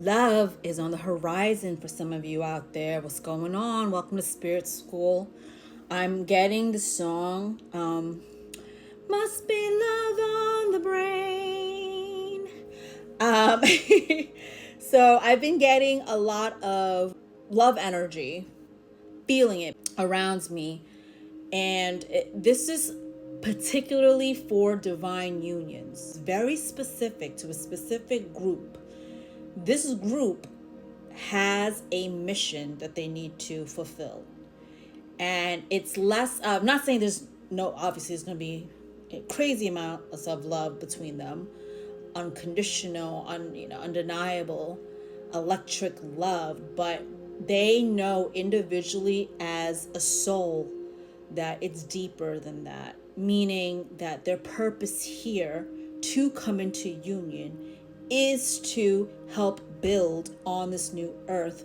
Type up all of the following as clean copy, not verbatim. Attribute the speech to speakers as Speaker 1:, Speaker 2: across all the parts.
Speaker 1: Love is on the horizon for some of you out there. What's going on? Welcome to Spirit School. I'm getting the song, Must Be Love on the Brain. Um, so I've been getting a lot of love energy, feeling it around me. And this is particularly for divine unions, very specific to a specific group. This group has a mission that they need to fulfill. And it's less, I'm not saying obviously there's going to be a crazy amount of love between them, unconditional, undeniable, electric love, but they know individually as a soul that it's deeper than that, meaning that their purpose here to come into union is to help build on this new earth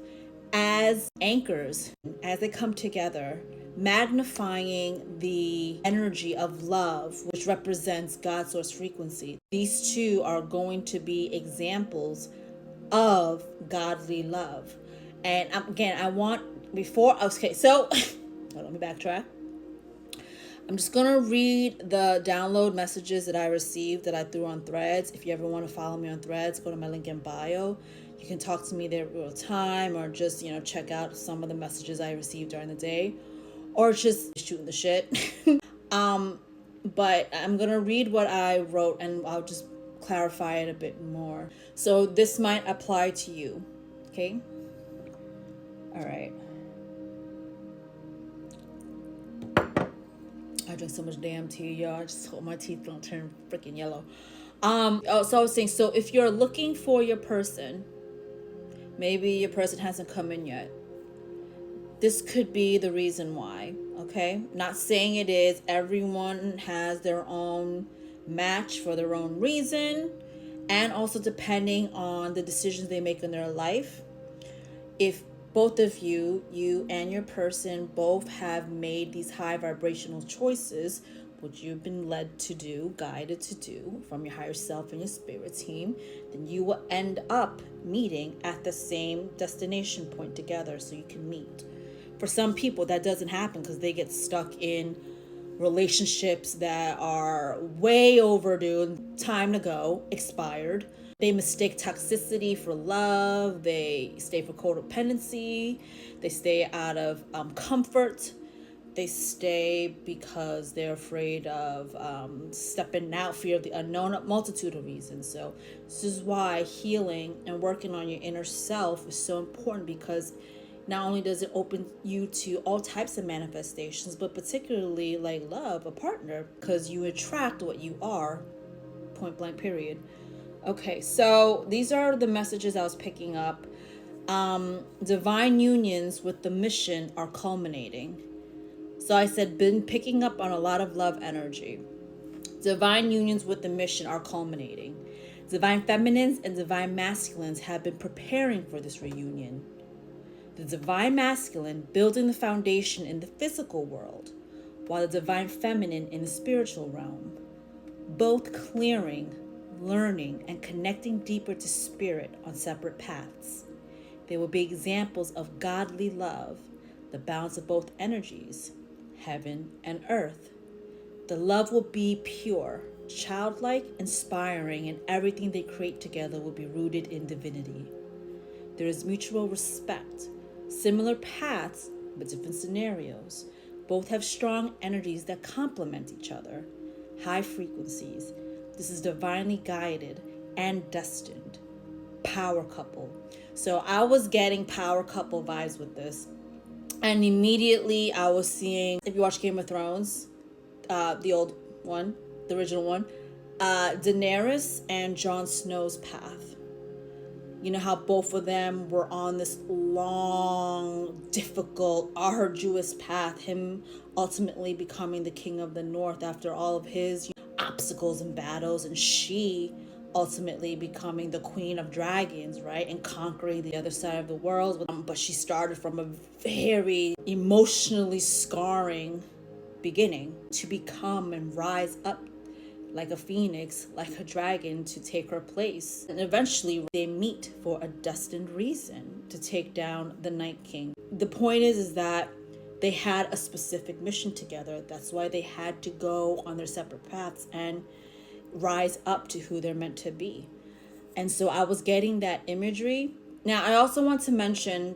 Speaker 1: as anchors, as they come together, magnifying the energy of love, which represents God's source frequency. These two are going to be examples of godly love. And again, let me backtrack. I'm just going to read the download messages that I received that I threw on Threads. If you ever want to follow me on Threads, go to my link in bio. You can talk to me there real time, or just, check out some of the messages I received during the day, or just shooting the shit. But I'm going to read what I wrote and I'll just clarify it a bit more. So this might apply to you. Okay? All right. I drink so much damn tea, y'all. I just hope my teeth don't turn freaking yellow. So I was saying, so if you're looking for your person, maybe your person hasn't come in yet. This could be the reason why, okay? Not saying it is. Everyone has their own match for their own reason, and also depending on the decisions they make in their life. If both of you and your person both have made these high vibrational choices, which you've been led to do, guided to do from your higher self and your spirit team, then you will end up meeting at the same destination point together so you can meet. For some people, that doesn't happen because they get stuck in relationships that are way overdue, time to go, expired. They mistake toxicity for love. They stay for codependency. They stay out of comfort. They stay because they're afraid of stepping out, fear of the unknown, a multitude of reasons. So this is why healing and working on your inner self is so important, because not only does it open you to all types of manifestations, but particularly like love, a partner, because you attract what you are, point blank, period. Okay, so these are the messages I was picking up. Divine unions with the mission are culminating. So I said, been picking up on a lot of love energy. Divine unions with the mission are culminating. Divine feminines and divine masculines have been preparing for this reunion. The divine masculine building the foundation in the physical world, while the divine feminine in the spiritual realm. Both clearing, learning, and connecting deeper to spirit on separate paths. They will be examples of godly love, the balance of both energies, heaven and earth. The love will be pure, childlike, inspiring, and everything they create together will be rooted in divinity. There is mutual respect, similar paths, but different scenarios. Both have strong energies that complement each other, high frequencies. This is divinely guided and destined. Power couple. So I was getting power couple vibes with this. And immediately I was seeing, if you watch Game of Thrones, the old one, the original one, Daenerys and Jon Snow's path. You know how both of them were on this long, difficult, arduous path, him ultimately becoming the king of the North after all of his obstacles and battles, and she ultimately becoming the queen of dragons, right, and conquering the other side of the world. But she started from a very emotionally scarring beginning to become and rise up like a phoenix, like a dragon, to take her place. And eventually they meet for a destined reason, to take down the Night King. The point is that they had a specific mission together. That's why they had to go on their separate paths and rise up to who they're meant to be. And so I was getting that imagery. Now, I also want to mention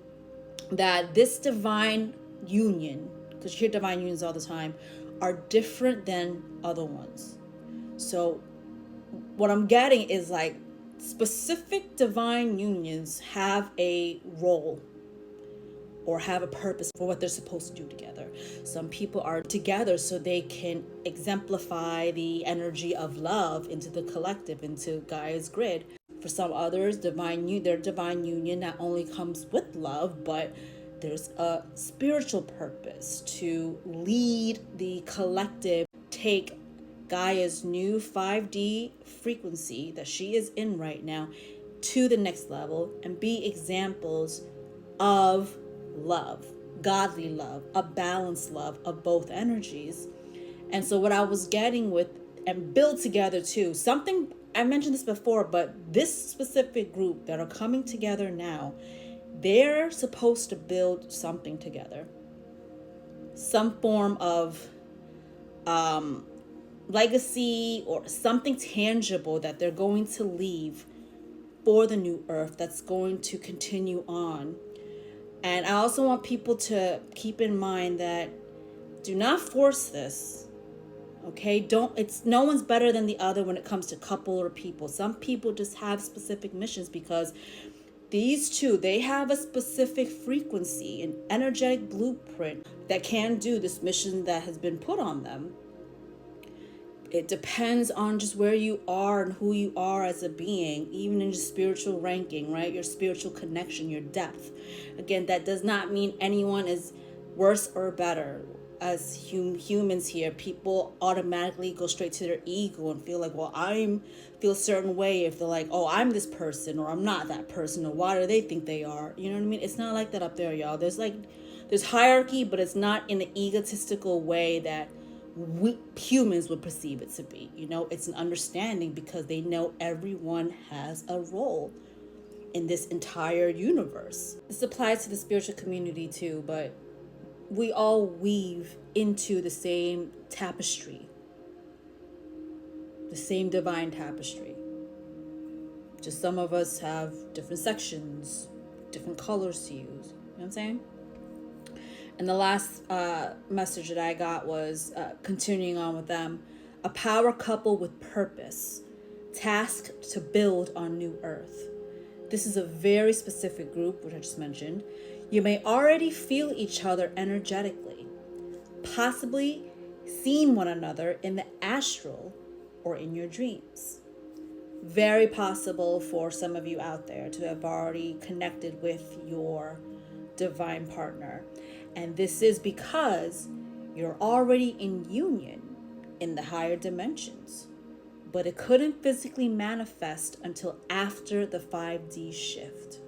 Speaker 1: that this divine union, because you hear divine unions all the time, are different than other ones. So what I'm getting is like specific divine unions have a role or have a purpose for what they're supposed to do together. Some people are together so they can exemplify the energy of love into the collective, into Gaia's grid. For some others, their divine union not only comes with love, but there's a spiritual purpose to lead the collective, take Gaia's new 5D frequency that she is in right now to the next level and be examples of love, godly love, a balanced love of both energies. And so what I was getting with, and build together too, something I mentioned this before, but this specific group that are coming together now, they're supposed to build something together, some form of legacy or something tangible that they're going to leave for the new earth that's going to continue on. And I also want people to keep in mind that do not force this. Okay, it's no one's better than the other when it comes to couple or people. Some people just have specific missions because these two, they have a specific frequency, an energetic blueprint that can do this mission that has been put on them. It depends on just where you are and who you are as a being, even in your spiritual ranking, right? Your spiritual connection, your depth. Again, that does not mean anyone is worse or better. As humans here, people automatically go straight to their ego and feel like, well, feel a certain way if they're like, oh, I'm this person or I'm not that person, or why do they think they are? You know what I mean? It's not like that up there, y'all. There's hierarchy, but it's not in an egotistical way that we humans would perceive it to be. You know, it's an understanding because they know everyone has a role in this entire universe. This applies to the spiritual community too, but we all weave into the same tapestry, the same divine tapestry. Just some of us have different sections, different colors to use. You know what I'm saying? And the last message that I got was continuing on with them. A power couple with purpose, tasked to build on new earth. This is a very specific group, which I just mentioned. You may already feel each other energetically, possibly seen one another in the astral or in your dreams. Very possible for some of you out there to have already connected with your divine partner. And this is because you're already in union in the higher dimensions, but it couldn't physically manifest until after the 5D shift.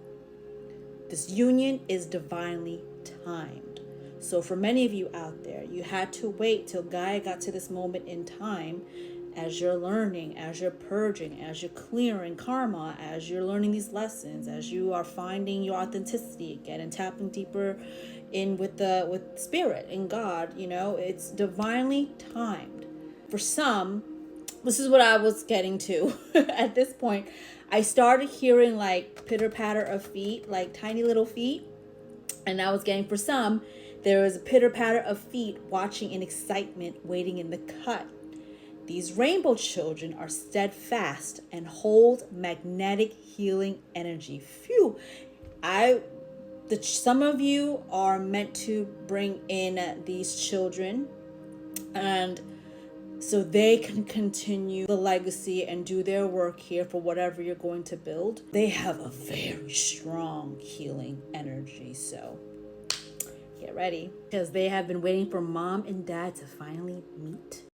Speaker 1: This union is divinely timed. So for many of you out there, you had to wait till Gaia got to this moment in time as you're learning, as you're purging, as you're clearing karma, as you're learning these lessons, as you are finding your authenticity again and tapping deeper in with spirit and God. You know, it's divinely timed. For some, this is what I was getting to at this point. I started hearing like pitter patter of feet, like tiny little feet. And I was getting, for some, there was a pitter patter of feet watching in excitement, waiting in the cut. These rainbow children are steadfast and hold magnetic healing energy. Phew. Some of you are meant to bring in these children, and so they can continue the legacy and do their work here for whatever you're going to build. They have a very strong healing energy, so get ready, because they have been waiting for mom and dad to finally meet.